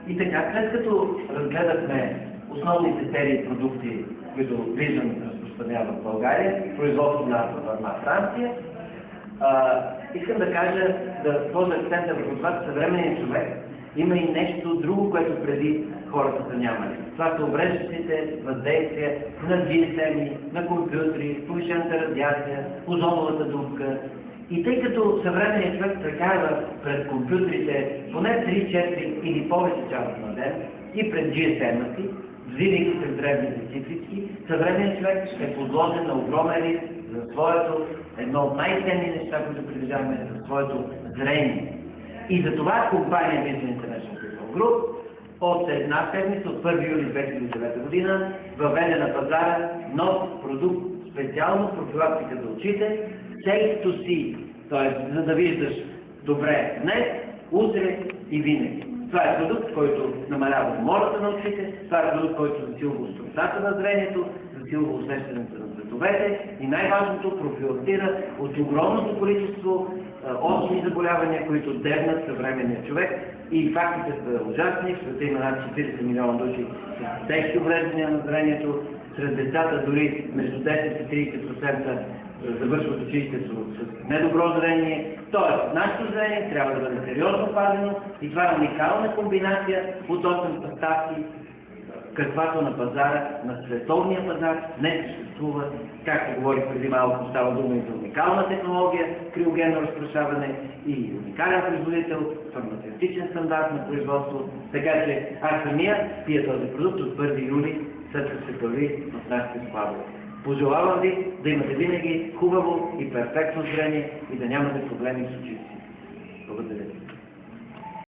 И така, след като разгледахме основните серии продукти, които виждам разпространява в България, производство на Франция, искам да кажа, да сложа акцента върху това, че съвременният човек има и нещо друго, което преди хората са нямали. Това са увреждащите въздействия на GSM, на компютри, повишената радиация, озоновата дупка. И тъй като съвременният човек прекарва пред компютрите поне 3-4 или повече часа на ден и пред GSM-а си, взимайки се в древните цифрички, съвременният човек ще е подложен на огромен риск за своето, едно от най-ценни неща, които притежаваме, за своето зрение. И за това компания Vision International People Group от една седмица, от 1 юли 2009 година, въведе на пазара нов продукт, специално профилактика за очите, Safe to See, т.е. за да виждаш добре днес, утре и винаги. Това е продукт, който намалява умората на очите, това е продукт, който засилва остротата на зрението, засилва усещането на цветовете и най-важното профилактира от огромното количество очни заболявания, които дебнат съвременния човек. И фактите са ужасни. В света има над 40 милиона души с тежки увреждания на зрението. Сред децата дори между 10 и 30% завършват училище с недобро зрение. Тоест, нашето зрение трябва да бъде сериозно пазено и това е уникална комбинация от 8 съставки, каквато на пазара, на световния пазар не съществува. Както говорих преди малко, става дума и за уникална технология, криогенно разпрашаване и уникален производител, фармацевтичен стандарт на производство. Така че аз самия пия този продукт от 1 юли, след като се появи в нашите складове. Пожелавам ви да имате винаги хубаво и перфектно зрение и да нямате проблеми с очите си. Благодаря.